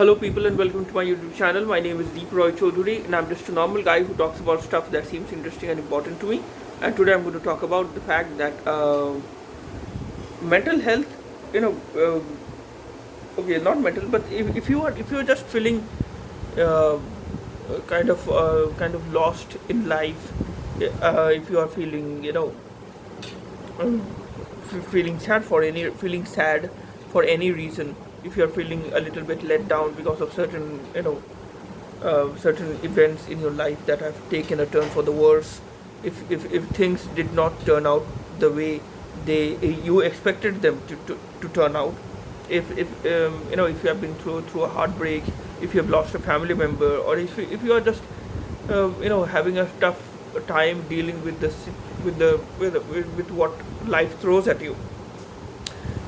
Hello, people, and welcome to my YouTube channel. My name is Deep Roy Chaudhary, and I'm just a normal guy who talks about stuff that seems interesting and important to me. And today I'm going to talk about the fact that mental health, you know, okay, not mental, but if you're just feeling uh, kind of lost in life, if you are feeling, um, feeling sad for any reason, if you're feeling a little bit let down because of certain events in your life that have taken a turn for the worse, if things did not turn out the way they you expected them to turn out, if you have been through a heartbreak, if you have lost a family member, or if you are just having a tough time dealing with with what life throws at you,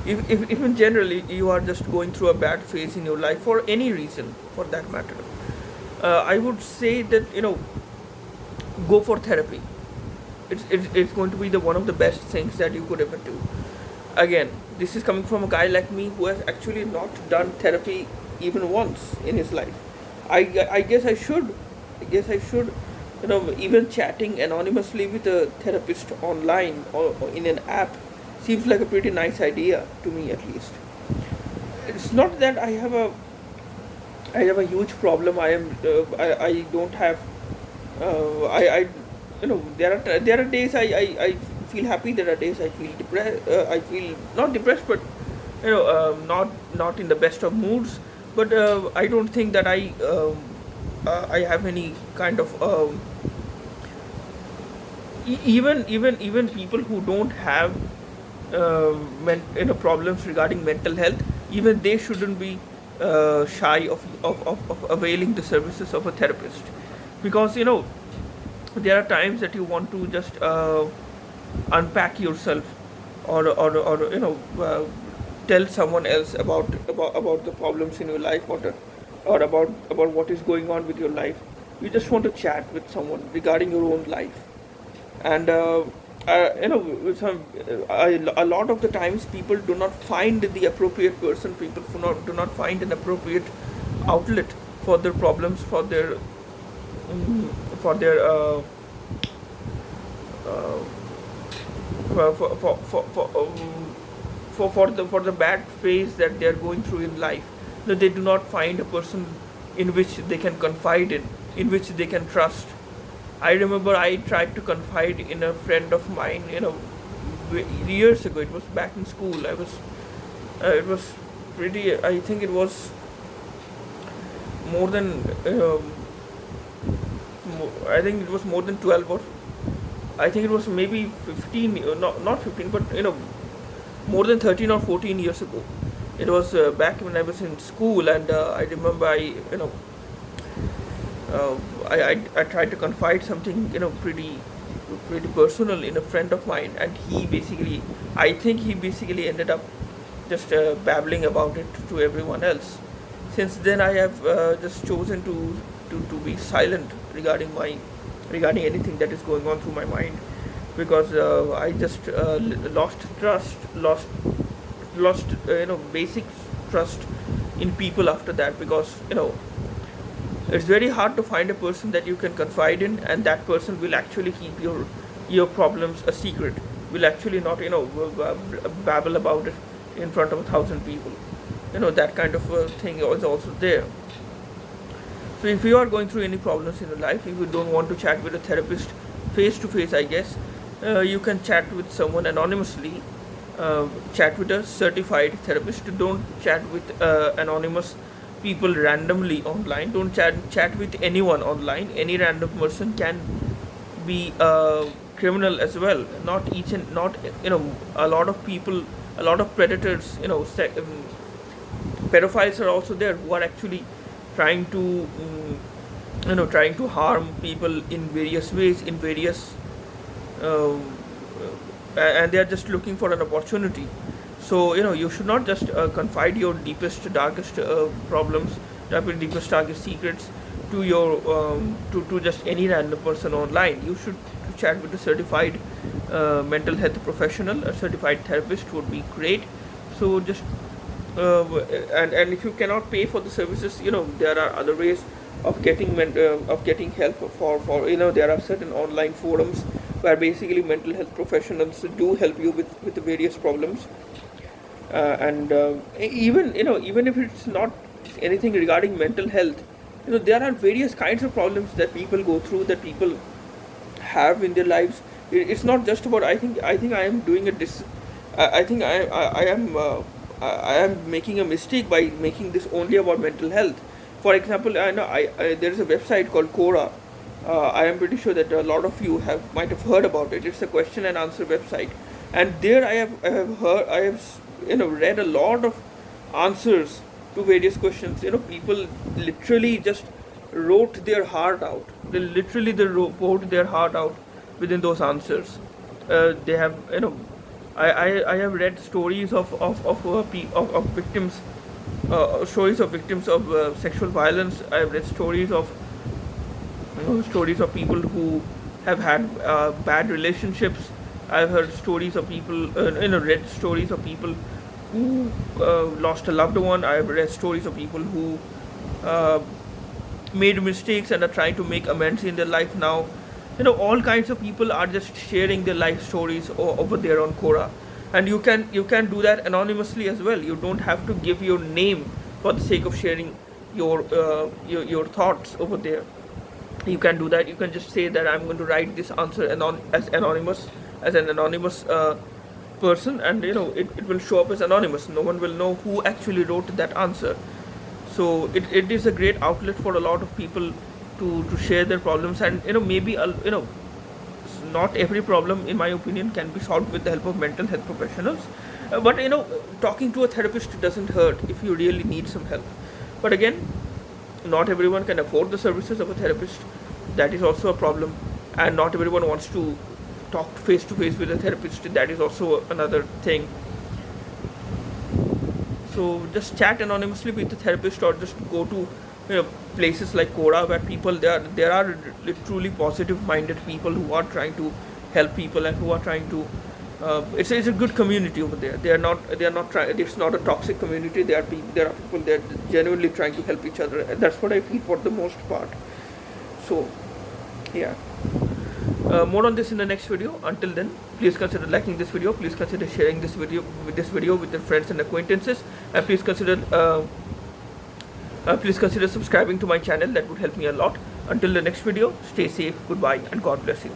if in generally you are just going through a bad phase in your life for any reason for that matter, I would say that go for therapy. It's going to be the one of the best things that you could ever do. Again, this is coming from a guy like me who has actually not done therapy even once in his life. I guess I should, even chatting anonymously with a therapist online or in an app seems like a pretty nice idea to me, at least. It's not that I have a huge problem. I don't have I there are days I feel happy. There are days I feel depressed. I feel not depressed, but not in the best of moods. But I don't think that I have any kind of even people who don't have problems regarding mental health, even they shouldn't be shy of availing the services of a therapist, because there are times that you want to just unpack yourself, or tell someone else about the problems in your life, or about what is going on with your life. You just want to chat with someone regarding your own life. And with a lot of the times people do not find the appropriate person. People do not find an appropriate outlet for their problems, for their uh, for the bad phase that they are going through in life. No, they do not find a person in which they can confide in which they can trust. I remember I tried to confide in a friend of mine, years ago. It was back in school. It was pretty. I think it was more than. I think it was more than 12, or I think it was maybe 15. Not 15, but more than 13 or 14 years ago. It was back when I was in school, and I remember uh, I tried to confide something pretty personal in a friend of mine, and I think he basically ended up just babbling about it to everyone else. Since then, I have just chosen to be silent regarding anything that is going on through my mind, because I just lost trust, lost basic trust in people after that, because it's very hard to find a person that you can confide in, and that person will actually keep your problems a secret. Will actually not babble about it in front of 1,000 people. That kind of thing is also there. So if you are going through any problems in your life, if you don't want to chat with a therapist face to face, I guess you can chat with someone anonymously. Chat with a certified therapist. Don't chat with anonymous people randomly online. Don't chat with anyone online. Any random person can be a criminal as well. Not each and not a lot of people, a lot of predators, pedophiles are also there, who are actually trying to trying to harm people in various ways, in various uh, and they are just looking for an opportunity. So you should not just confide your deepest, darkest problems, deepest, darkest secrets to your to just any random person online. You should chat with a certified mental health professional. A certified therapist would be great. So just and if you cannot pay for the services, there are other ways of getting help for there are certain online forums where basically mental health professionals do help you with the various problems. And even if it's not anything regarding mental health, there are various kinds of problems that people go through, that people have in their lives. It's not just about, I think I am doing a I think I am I am making a mistake by making this only about mental health. For example, I know there is a website called Quora. I am pretty sure that a lot of you might have heard about it. It's a question and answer website, and there I have read a lot of answers to various questions. People literally just wrote their heart out. Wrote their heart out within those answers. They have I have read stories of victims, stories of victims of sexual violence. I have read stories of people who have had bad relationships. I've heard stories of people, read stories of people who lost a loved one. I've read stories of people who uh, made mistakes and are trying to make amends in their life now. All kinds of people are just sharing their life stories over there on Quora, and you can do that anonymously as well. You don't have to give your name for the sake of sharing your thoughts over there. You can do that. You can just say that I'm going to write this answer as an anonymous person, and it will show up as anonymous. No one will know who actually wrote that answer. So it is a great outlet for a lot of people to share their problems. And maybe not every problem, in my opinion, can be solved with the help of mental health professionals. But talking to a therapist doesn't hurt if you really need some help. But again, not everyone can afford the services of a therapist. That is also a problem. And not everyone wants to talk face to face with a therapist. That is also another thing. So just chat anonymously with the therapist, or just go to places like Quora, where there are truly positive minded people who are trying to help people, and who are trying to it's a good community over there. They are not trying. It's not a toxic community. There are people that are genuinely trying to help each other, and that's what I feel for the most part. So yeah. More on this in the next video. Until then, please consider liking this video. Please consider sharing this video with your friends and acquaintances, and please consider subscribing to my channel. That would help me a lot. Until the next video, stay safe, goodbye, and God bless you.